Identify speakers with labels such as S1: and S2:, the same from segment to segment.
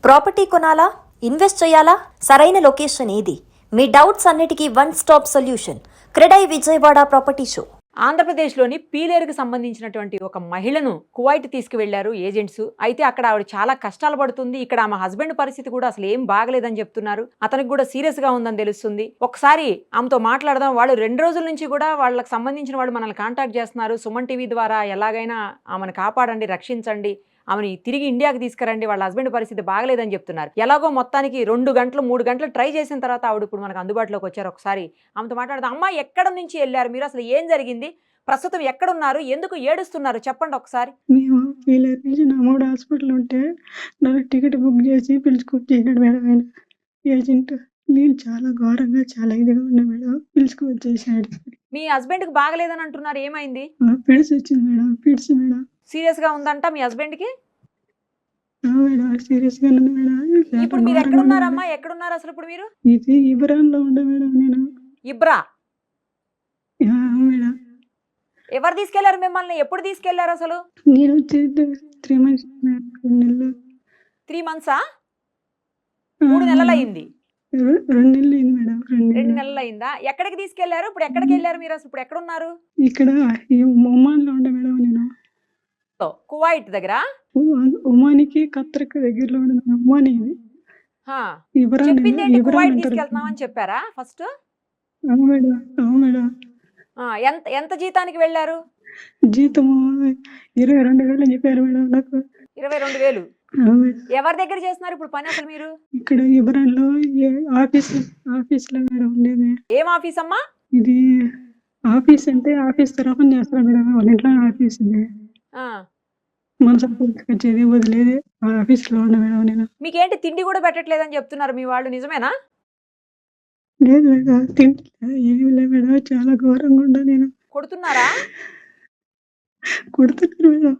S1: Property కొనాలా? Invest చేయాలా? సరైన లొకేషన్ ఏది? మీ డౌట్స్ అన్నిటికీ one stop solution. CREDAI Vijayawada property show.
S2: ఆంధ్రప్రదేశ్లోని పీలేరుకు సంబంధించినటువంటి ఒక మహిళను కువైట్ తీసుకువెళ్లారు ఏజెంట్స్. అయితే అక్కడ ఆవిడ చాలా కష్టాలు పడుతుంది. ఇక్కడ ఆమె హస్బెండ్ పరిస్థితి కూడా అసలు ఏం బాగలేదని చెప్తున్నారు. అతనికి కూడా సీరియస్ గా ఉందని తెలుస్తుంది. ఒకసారి ఆమెతో మాట్లాడదాం. వాళ్ళు 2 రోజుల నుంచి కూడా వాళ్ళకి సంబంధించిన వాళ్ళు మనల్ని కాంటాక్ట్ చేస్తున్నారు. సుమన్ టీవీ ద్వారా ఎలాగైనా ఆమెను కాపాడండి, రక్షించండి, ఆమెని తిరిగి ఇండియాకి తీసుకురండి, వాళ్ళ హస్బెండ్ పరిస్థితి బాగలేదని చెప్తున్నారు. ఎలాగో మొత్తానికి 2 గంటలు 3 గంటలు ట్రై చేసిన తర్వాత ఆవిడ ఇప్పుడు మనకు అందుబాటులోకి వచ్చారు. ఒకసారి ఆమెతో మాట్లాడదాం. అమ్మ, ఎక్కడ నుంచి వెళ్ళారు మీరు? అసలు ఏం జరిగింది? ప్రస్తుతం ఎక్కడున్నారు? ఎందుకు ఏడుస్తున్నారు? చెప్పండి ఒకసారి.
S3: మేము పీలేరు నుంచి నమోడు హాస్పిటల్ ఉంటే నాకు టికెట్ బుక్ చేసి పిలుచుకొచ్చేసాడు మేడం ఆయన ఏజెంట్. నేను చాలా ఘోరంగా చాలా ఇదిగా ఉన్నా మేడం. పిలుచుకొచ్చేసాడు.
S2: మీ హస్బెండ్కి బాగలేదని అంటున్నారు. ఏమైంది?
S3: పిడ్స్ వచ్చింది మేడం. పిడ్స్ మేడం.
S2: సీరియస్ గా ఉందంట మీ హస్బెండ్కి?
S3: మేడం సీరియస్ గా ఉంది మేడం.
S2: ఇప్పుడు మీరు ఎక్కడున్నారమ్మా? ఎక్కడున్నారు అసలు ఇప్పుడు మీరు?
S3: ఇది ఇబ్రాన్ లో ఉండే మేడం నేను.
S2: ఇబ్రా?
S3: మేడం.
S2: ఎవరు తీసుకెళ్లారు మిమ్మల్ని? ఎప్పుడు తీసుకెళ్లారు అసలు?
S3: నేను వచ్చి 3 months 2 నెలలు.
S2: 3 months? 3 నెలలు అయింది.
S3: 2 నెలలు అయింది మేడం.
S2: 2 నెలలు అయిందా? ఎక్కడికి తీసుకెళ్లారు? ఇప్పుడు ఎక్కడికి వెళ్ళారు మీరు? అసలు ఇప్పుడు ఎక్కడున్నారు?
S3: ఇక్కడ ఒమాన్ లో ఉండే మేడం నేను.
S2: కువైట్ దగ్గర?
S3: ఒమానికి ఖత్తర్కి దగ్గరలో ఉండే ఒమాని.
S2: చెప్పింది ఏంటి? కువైట్ తీసుకెళ్తున్నామని చెప్పారా ఫస్ట్?
S3: అవును మేడం.
S2: ఎంత ఎంత జీతానికి వెళ్ళారు?
S3: జీతము 22,000 అని చెప్పారు మేడం నాకు.
S2: 22,000? ఎవరి దగ్గర చేస్తున్నారు ఇప్పుడు పని అసలు మీరు?
S3: ఇక్కడ ఇబ్రాన్ లో ఆఫీస్ లో మేడం ఉండేది.
S2: ఏం ఆఫీస్ అమ్మా?
S3: ఇది ఆఫీస్ అంటే ఆఫీస్ తరఫున చేస్తారు మేడం. వాళ్ళ ఇంట్లో ఆఫీస్ ఉంది. మనసు వచ్చేది వదిలేది ఆఫీస్ లో ఉండే మేడం నేను.
S2: మీకేంటి తిండి కూడా పెట్టట్లేదని చెప్తున్నారు మీ వాళ్ళు, నిజమేనా?
S3: లేదు మేడం, తింటే ఏమి లేదు మేడం. చాలా ఘోరంగా ఉండా నేను.
S2: కొడుతున్నారా?
S3: కొడుతున్నారు మేడం.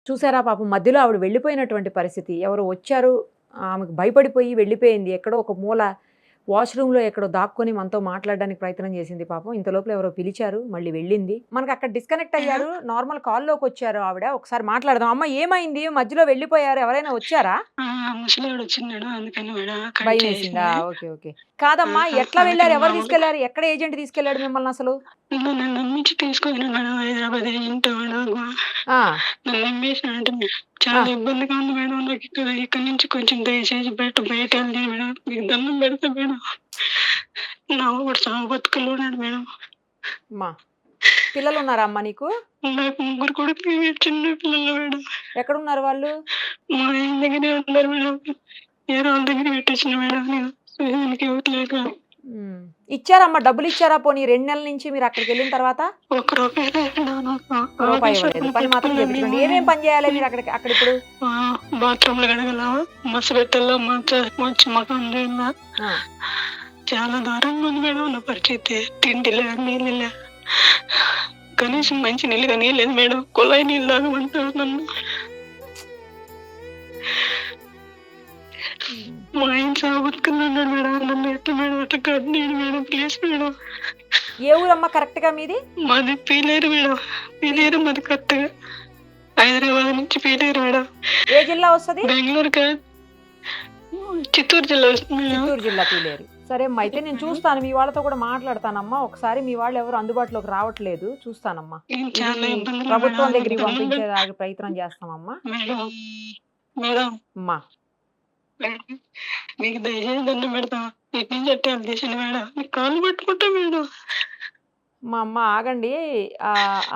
S2: చూసారా పాపం, మధ్యలో ఆవిడ వెళ్ళిపోయినటువంటి పరిస్థితి. ఎవరు వచ్చారు, ఆమెకు భయపడిపోయి వెళ్ళిపోయింది. ఎక్కడో ఒక మూల వాష్రూమ్లో ఎక్కడో దాక్కొని మనతో మాట్లాడడానికి ప్రయత్నం చేసింది పాపం. ఇంత లోపల ఎవరో పిలిచారు, మళ్ళీ వెళ్ళింది. మనకు అక్కడ డిస్కనెక్ట్ అయ్యారు, నార్మల్ కాల్లోకి వచ్చారు ఆవిడ. ఒకసారి మాట్లాడదాం. అమ్మ, ఏమైంది? మధ్యలో వెళ్ళిపోయారు, ఎవరైనా వచ్చారా? భయం వేసిందా? Okay okay. కాదమ్మా, ఎట్లా వెళ్ళారు? ఎవరు తీసుకెళ్లారు? ఎక్కడ ఏజెంట్ తీసుకెళ్లాడు మిమ్మల్ని అసలు?
S3: చాలా ఇబ్బందిగా ఉంది మేడం నాకు. ఇక్కడ నుంచి కొంచెం దయచేసి బయట వెళ్ళి మేడం, మీకు దండం పెడతా మేడం. నా ఒకటి సాగు బతుకులు ఉన్నాడు మేడం.
S2: అమ్మా, పిల్లలు ఉన్నారా అమ్మా నీకు?
S3: నాకు 3 కొడుకులు, చిన్న పిల్లలు మేడం.
S2: ఎక్కడున్నారు వాళ్ళు?
S3: మా ఆయన దగ్గరే ఉన్నారు మేడం. వేరే వాళ్ళ దగ్గర పెట్టించిన మేడం నేను. ఇవ్వట్లేక.
S2: ఇచ్చారమ్మా, డబ్బులు ఇచ్చారా? పోనీ 2 నెలల నుంచి మీరు అక్కడికి వెళ్ళిన తర్వాత?
S3: 1 రూపాయి
S2: రూపాయి ఇవ్వలేదు. పని మాత్రం చేయించండి. ఏమేం పని చేయాలి మీరు అక్కడ ఇప్పుడు?
S3: బాత్రూమ్ లో కడగల, మస్తు పెట్టాల, మంచి మకం చేయాల. చాలా దూరంగా ఉంది మేడం నా పరిస్థితి. తిండిలే, నీళ్ళలే, కనీసం మంచి నీళ్ళుగా నీళ్ళు మేడం. కుళాయి నీళ్ళు తాగమంటారు నన్ను. మా ఆయన సాగుతున్నాడు మేడం. నన్ను ఎట్లా మేడం అట్లా కట్టినాడు మేడం. Please madam.
S2: ఏ ఊరమ్మా కరెక్ట్ గా మీది?
S3: మాది పీలేరు మేడం. పీలేరు మాది కరెక్ట్ గా. హైదరాబాద్ నుంచి పీలేరు మేడం.
S2: ఏ జిల్లా వస్తుంది?
S3: బెంగళూరు కాదు, చిత్తూరు జిల్లా వస్తుంది.
S2: చిత్తూరు జిల్లా పీలేరు. సరే అమ్మా, అయితే నేను చూస్తాను, మీ వాళ్ళతో కూడా మాట్లాడతానమ్మా. ఒకసారి మీ వాళ్ళు ఎవరు అందుబాటులోకి రావట్లేదు, చూస్తానమ్మా. ప్రభుత్వం దగ్గరికి పంపించేదానికి ప్రయత్నం చేస్తామమ్మా. అమ్మా,
S3: నీకు దయచేసి దండం పెడతా. ఇటు నుంచి అట్టే చేసిన మేడం, నీకు కాళ్ళు పట్టుకుంటా మేడం.
S2: మా అమ్మ ఆగండి.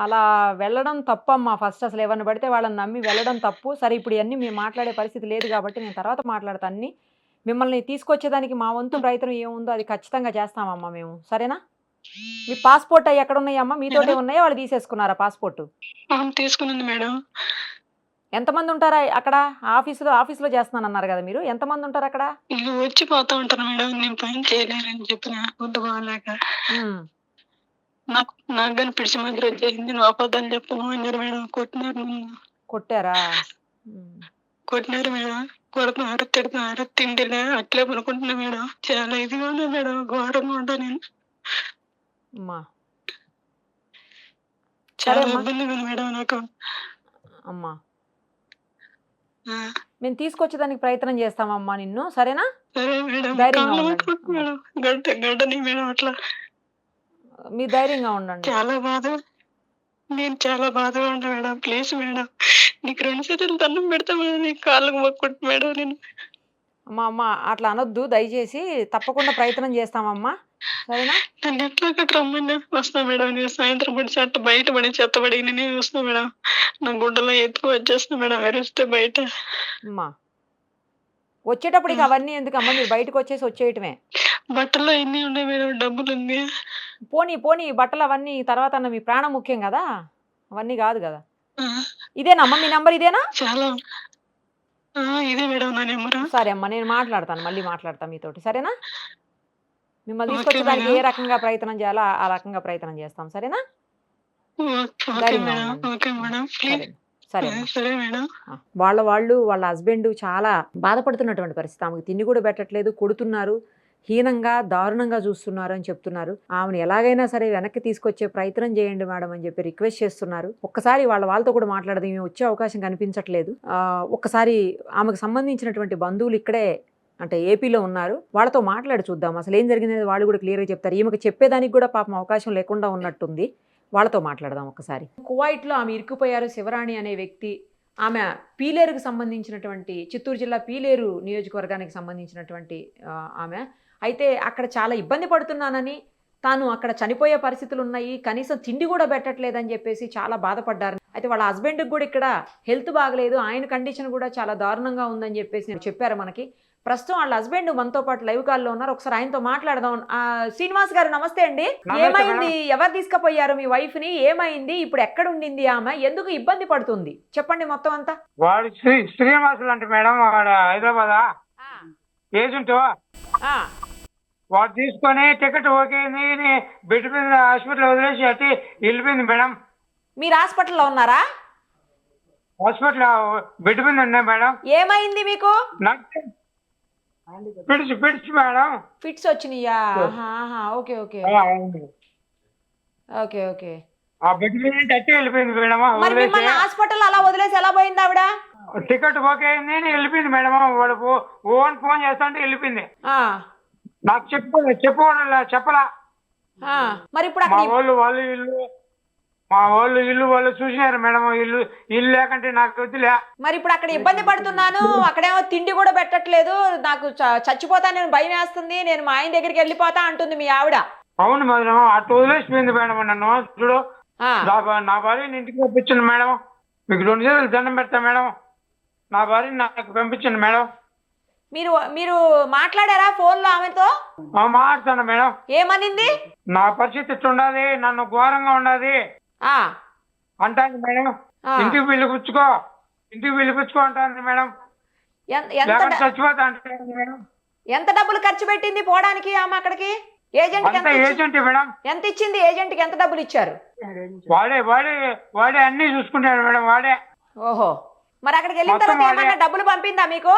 S2: అలా వెళ్ళడం తప్పమ్మా. ఫస్ట్ అసలు ఎవరిని పడితే వాళ్ళని నమ్మి వెళ్ళడం తప్పు. సరే, ఇప్పుడు ఇవన్నీ మేము మాట్లాడే పరిస్థితి లేదు కాబట్టి నేను తర్వాత మాట్లాడతాను అన్ని. మిమ్మల్ని తీసుకొచ్చేదానికి మా వంతు ప్రయత్నం ఏముందో అది ఖచ్చితంగా చేస్తామమ్మా మేము, సరేనా? మీ పాస్పోర్ట్ అవి ఎక్కడ ఉన్నాయమ్మా? మీతోటే ఉన్నాయా, వాళ్ళు తీసేసుకున్నారా పాస్పోర్ట్?
S3: తీసుకున్నాను మేడం.
S2: ఎంతమంది ఉంటారా అక్కడ? ఆఫీసులో చేస్తున్నాను అన్నారు కదా మీరు, ఎంతమంది ఉంటారు అక్కడ?
S3: వచ్చి పోతా ఉంటారు మేడం. నేను పని చేయలేనని చెప్పిన వద్దు బాగాలేక. నాకు కానీ పిడిచి మధ్య వచ్చేసింది. నువ్వు అబద్ధాలు చెప్పను అన్నారు మేడం. కొట్టినారు నన్ను.
S2: కొట్టారా?
S3: కొట్టినారు మేడం. కొడుతున్నారు, తిడుతున్నారు, తిండిలే అట్లే పనుకుంటున్నా మేడం. చాలా ఇదిగా ఉన్నా మేడం, ఘోరంగా ఉంటా నేను.
S2: అమ్మా సరే
S3: చాలా
S2: అమ్మా.
S3: ఇబ్బందిగా ఉంది మేడం నాకు.
S2: అమ్మా
S3: ఆ,
S2: మేము తీసుకొచ్చేదానికి ప్రయత్నం చేస్తామమ్మా నిన్ను, సరేనా?
S3: సరే మేడం,
S2: ధైర్యంగా
S3: కాళ్ళు
S2: ఉండండి
S3: పట్టుకుంటున్నా
S2: అమ్మా.
S3: మేడం. గడ్డని మేడం అట్లా.
S2: మీరు ధైర్యంగా ఉండండి.
S3: చాలా బాధ, నేను చాలా బాధగా ఉంటా మేడం. ప్లీజ్ మేడం, నీకు 2 చేతులు దండం పెడతా మేడం, నీకు కాళ్ళకు మొక్కుంటా మేడం నేను.
S2: అమ్మా అమ్మ అట్లా అనొద్దు దయచేసి, తప్పకుండా ప్రయత్నం చేస్తామమ్మా, సరేనా?
S3: నన్ను ఎట్లా అక్కడ రమ్మని వస్తా మేడం. నేను సాయంత్రం పడి చెత్త బయట పడి చెత్తబడి నేనే వస్తా మేడం. నా గుడ్డలో ఎత్తుకు వచ్చేస్తా మేడం, వెరుస్తే బయట.
S2: అమ్మా వచ్చేటప్పుడు ఇక అవన్నీ ఎందుకమ్మా, మీరు బయటకు వచ్చేసి వచ్చేయటమే.
S3: బట్టల్లో ఎన్ని ఉన్నాయి మేడం, డబ్బులు ఉంది.
S2: పోనీ పోనీ బట్టలు అవన్నీ తర్వాత అన్న, మీ ప్రాణం ముఖ్యం కదా, అవన్నీ కాదు కదా.
S3: ఆ,
S2: ఇదేనమ్మా మీ నంబర్, ఇదేనా?
S3: చాలా. ఇదే మేడం నా నెంబరు.
S2: సరే అమ్మా, నేను మాట్లాడతాను, మళ్ళీ మాట్లాడతాను మీతోటి, సరేనా? మిమ్మల్ని
S3: ఓకే
S2: తీసుకొచ్చేదానికి
S3: మేడం.
S2: ఏ రకంగా ప్రయత్నం చేయాలో ఆ రకంగా ప్రయత్నం చేస్తాం, సరేనా?
S3: ఓకే
S2: ధైర్యంగా
S3: మేడం.
S2: ఉండండి.
S3: Okay madam, please.
S2: సరే సరే అమ్మా.
S3: సరే మేడం.
S2: వాళ్ళ హస్బెండ్ చాలా బాధపడుతున్నటువంటి పరిస్థితి. ఆమెకు తిండి కూడా పెట్టట్లేదు, కొడుతున్నారు, హీనంగా దారుణంగా చూస్తున్నారు అని చెప్తున్నారు. ఆమెను ఎలాగైనా సరే వెనక్కి తీసుకొచ్చే ప్రయత్నం చేయండి మేడం అని చెప్పి రిక్వెస్ట్ చేస్తున్నారు. ఒక్కసారి వాళ్ళతో కూడా మాట్లాడదాం, ఈమె వచ్చే అవకాశం కనిపించట్లేదు. ఒక్కసారి ఆమెకు సంబంధించినటువంటి బంధువులు ఇక్కడే అంటే ఏపీలో ఉన్నారు, వాళ్ళతో మాట్లాడి చూద్దాం అసలు ఏం జరిగిందనేది వాళ్ళు కూడా క్లియర్గా చెప్తారు. ఈమెకు చెప్పేదానికి కూడా పాపం అవకాశం లేకుండా ఉన్నట్టుంది. వాళ్ళతో మాట్లాడదాం ఒకసారి. కువైట్లో ఆమె ఇరుక్కుపోయారు, శివరాణి అనే వ్యక్తి. ఆమె పీలేరుకు సంబంధించినటువంటి, చిత్తూరు జిల్లా పీలేరు నియోజకవర్గానికి సంబంధించినటువంటి ఆమె. అయితే అక్కడ చాలా ఇబ్బంది పడుతున్నానని, తాను అక్కడ చనిపోయే పరిస్థితులు ఉన్నాయి, కనీసం తిండి కూడా పెట్టట్లేదని చెప్పేసి చాలా బాధపడ్డారు. అయితే వాళ్ళ హస్బెండ్కి కూడా ఇక్కడ హెల్త్ బాగలేదు, ఆయన కండిషన్ కూడా చాలా దారుణంగా ఉందని చెప్పేసి చెప్పారు మనకి. ప్రస్తుతం వాళ్ళ హస్బెండ్ మనతో పాటు లైవ్ కాల్లో ఉన్నారు, ఒకసారి ఆయనతో మాట్లాడదాం. శ్రీనివాస్ గారు నమస్తే అండి. ఏమైంది, ఎవరు తీసుకుపోయారు మీ వైఫ్ ని, ఏమైంది, ఇప్పుడు ఎక్కడ ఉండింది ఆమె, ఎందుకు ఇబ్బంది పడుతుంది, చెప్పండి మొత్తం అంతా.
S4: వాడు శ్రీనివాసులు అంటే మేడం, వాడు హైదరాబాదా ఏజెంట్. వాడు తీసుకొని టికెట్ ఓకే బెడ్ మీద హాస్పిటల్ వదిలేసి అట్టి వెళ్ళిపోయింది మేడం.
S2: మీరు హాస్పిటల్లో ఉన్నారా?
S4: హాస్పిటల్ బెడ్ మీద ఉన్నాయి మేడం.
S2: ఏమైంది మీకు?
S4: నాకు పిడిచి మేడం.
S2: ఫిట్స్ వచ్చినాయా? Okay okay okay okay.
S4: ఆ బెడ్ మీద అట్టి వెళ్ళిపోయింది మేడం.
S2: మరి మిమ్మల్ని హాస్పిటల్ అలా వదిలేసి ఎలా పోయింది ఆవిడ?
S4: టికెట్ ఓకే అయింది వెళ్ళిపోయింది మేడం. వాడు ఫోన్ చేస్తా అంటే వెళ్ళిపోయింది. నాకు చెప్పలా.
S2: మరి ఇప్పుడు
S4: మా వాళ్ళు ఇల్లు చూసినారు మేడం. ఇల్లు లేకంటే నాకు వద్దులే.
S2: మరి ఇప్పుడు అక్కడ ఇబ్బంది పడుతున్నాను, అక్కడేమో తిండి కూడా పెట్టట్లేదు, నాకు చచ్చిపోతా, నేను భయం వేస్తుంది, నేను మా ఆయన దగ్గరికి వెళ్ళిపోతా అంటుంది మీ ఆవిడ.
S4: అవును మేడం, అటు వదిలేసిపోయింది మేడం నన్ను. చూడు, నా భార్యని ఇంటికి పంపించండి మేడం, మీకు 2 చేతులు దండం పెడతా మేడం, నా భార్యని నాకు పంపించండి మేడం.
S2: మీరు మాట్లాడారా ఫోన్ లో ఆమెతో?
S4: మాట్లాడతాను మేడం.
S2: ఏమనింది?
S4: నా పరిస్థితి ఇట్లా ఉండాలి, నన్ను ఘోరంగా ఉండాలి అంటాను మేడం. ఇంటికి పిలిపించుకో అంటాను మేడం. చచ్చిపోతా అంటాను మేడం.
S2: ఎంత డబ్బులు ఖర్చు పెట్టింది పోవడానికి ఆమె అక్కడికి?
S4: Agent madam.
S2: ఎంత ఇచ్చింది? ఏజెంట్ కి ఎంత డబ్బులు ఇచ్చారు?
S4: వాడే అన్ని చూసుకుంటాడు మేడం, వాడే.
S2: ఓహో, మరి అక్కడికి వెళ్ళిన తర్వాత ఏమన్నా డబ్బులు పంపిందా మీకు?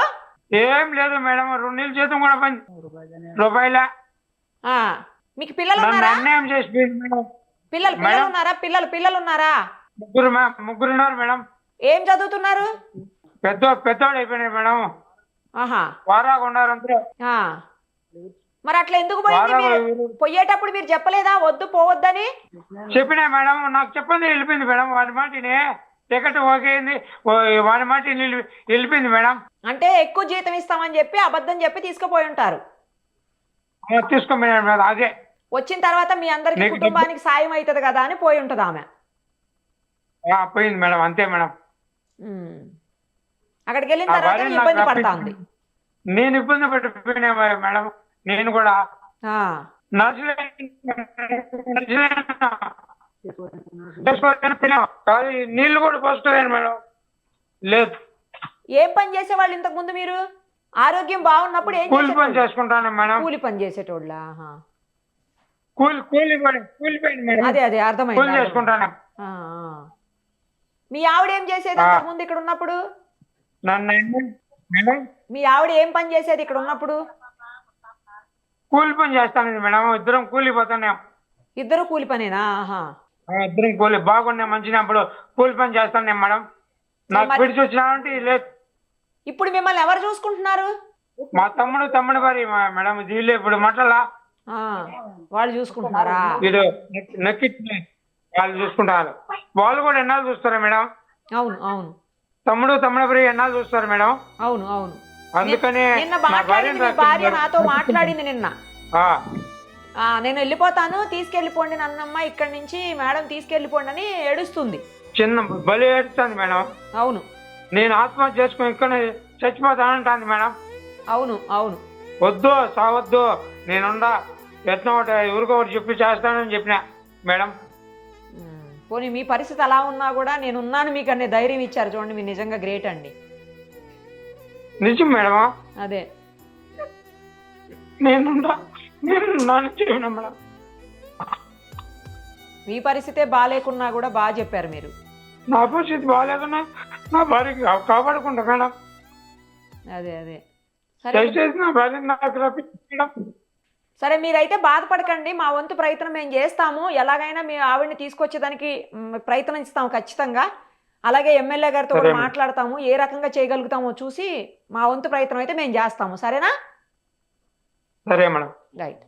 S4: ఏం లేదు మేడం, 2 నెలల జీతం కూడా రూపాయల.
S2: మీకు పిల్లలు ఉన్నారా?
S4: అన్యాయం చేసిపోయింది మేడం.
S2: పిల్లలు ఉన్నారా? పిల్లలు ఉన్నారా?
S4: ముగ్గురు ఉన్నారు మేడం.
S2: ఏం చదువుతున్నారు?
S4: పెద్దోడు అయిపోయినాయి మేడం. వారాగా ఉన్నారు అందరూ.
S2: మరి అట్లా ఎందుకు పోయింది? పోయేటప్పుడు మీరు చెప్పలేదా వద్దు పోవద్దని?
S4: చెప్పినా మేడం, నాకు చెప్పండి వెళ్ళిపోయింది మేడం. వాడి మాటని టికెట్ ఓకే అయింది, వాడి మాట వెళ్ళిపోయింది మేడం.
S2: అంటే ఎక్కువ జీతం ఇస్తామని చెప్పి అబద్ధం చెప్పి తీసుకుపోయి ఉంటారు.
S4: తీసుకోమన్నాడు మేడం. అదే
S2: వచ్చిన తర్వాత మీ అందరికి కుటుంబానికి సాయం అవుతుంది కదా అని పోయి ఉంటది ఆమె.
S4: పోయింది మేడం, అంతే మేడం.
S2: అక్కడికి వెళ్ళిన తర్వాత ఇబ్బంది పడతా ఉంది.
S4: నేను ఇబ్బంది పడిపోయినా మేడం. నేను కూడా నీళ్లు కూడా పోసుకోలేను మేడం. లేదు.
S2: ఏం పని చేసేవాళ్ళు ఇంతకు ముందు మీరు? ఆరోగ్యం బాగున్నప్పుడు ఏం
S4: కూలి పని చేసుకుంటాను మేడం.
S2: కూలి పని చేసేటోళ్ళ?
S4: అదే
S2: అర్థమైంది.
S4: చేసుకుంటాను.
S2: మీ ఆవిడ ఏం చేసేది అంతకు ముందు ఇక్కడ ఉన్నప్పుడు?
S4: మేడం
S2: మీ ఆవిడ ఏం పని చేసేది ఇక్కడ ఉన్నప్పుడు?
S4: కూలి పని చేస్తాను మేడం, ఇద్దరం కూలి పోతున్నాం.
S2: ఇద్దరు కూలి పనేనా? ఆహా.
S4: ఇద్దరం కూలి బాగున్నాయి మంచిగా, అప్పుడు కూలి పని చేస్తాను మేడం. నాకు
S2: మరి-
S4: పిడిచి వచ్చినామంటే లేదు.
S2: ఇప్పుడు మిమ్మల్ని ఎవరు చూసుకుంటున్నారు?
S4: మా తమ్ముడు వారి మేడం వీళ్ళు ఇప్పుడు మటలా
S2: ఆ, వాళ్ళు చూసుకుంటున్నారా?
S4: వీడు నక్కి వాళ్ళు చూసుకుంటారు. వాళ్ళు కూడా ఎన్నాళ్ళు చూస్తారా మేడం?
S2: అవును అవును
S4: తమ్ముడు వారి ఎన్నాళ్ళు చూస్తారు మేడం?
S2: అవును అవును.
S4: అందుకని
S2: నిన్న
S4: నా
S2: మాట్లాడింది, మీ
S4: భార్యను
S2: భార్య
S4: రాత్రి
S2: నాతో మాట్లాడింది నిన్న.
S4: ఆ,
S2: నేను వెళ్ళిపోతాను, తీసుకెళ్ళిపోండి నన్నమ్మ ఇక్కడి నుంచి, మేడం తీసుకెళ్ళిపోండి అని ఏడుస్తుంది.
S4: చిన్న బలి ఏడుస్తుంది మేడం.
S2: అవును
S4: నేను ఆత్మహత్య చేసుకుని ఇక్కడ చచ్చిపోతానంటాను మేడం.
S2: అవును అవును.
S4: వద్దు సావద్దు, నేనుండా ఎట్లా ఒకటి ఎవరికో ఒకటి చెప్పి చేస్తానని చెప్పిన మేడం.
S2: పోనీ మీ పరిస్థితి అలా ఉన్నా కూడా నేనున్నాను మీకు అనే ధైర్యం ఇచ్చారు, చూడండి మీరు నిజంగా గ్రేట్ అండి.
S4: నిజం మేడమా?
S2: అదే
S4: నేనున్నాను చెప్పిన మేడం.
S2: మీ పరిస్థితే బాగాలేకున్నా కూడా బాగా చెప్పారు మీరు.
S4: నా పరిస్థితి బాగాలేకున్నా నా భార్యకి కాపాడుకుంటా మేడం.
S2: అదే అదే. సరే
S4: దయచేసి నా భార్య నాకు రప్పించు మేడం.
S2: సరే, మీరైతే బాధపడకండి, మా వంతు ప్రయత్నం మేము చేస్తాము. ఎలాగైనా మీ ఆవిడని తీసుకొచ్చేదానికి ప్రయత్నిస్తాము ఖచ్చితంగా. అలాగే ఎమ్మెల్యే గారితో కూడా మాట్లాడతాము, ఏ రకంగా చేయగలుగుతామో చూసి మా వంతు ప్రయత్నం అయితే మేము చేస్తాము. సరేనా?
S4: సరే మేడం.
S2: రైట్.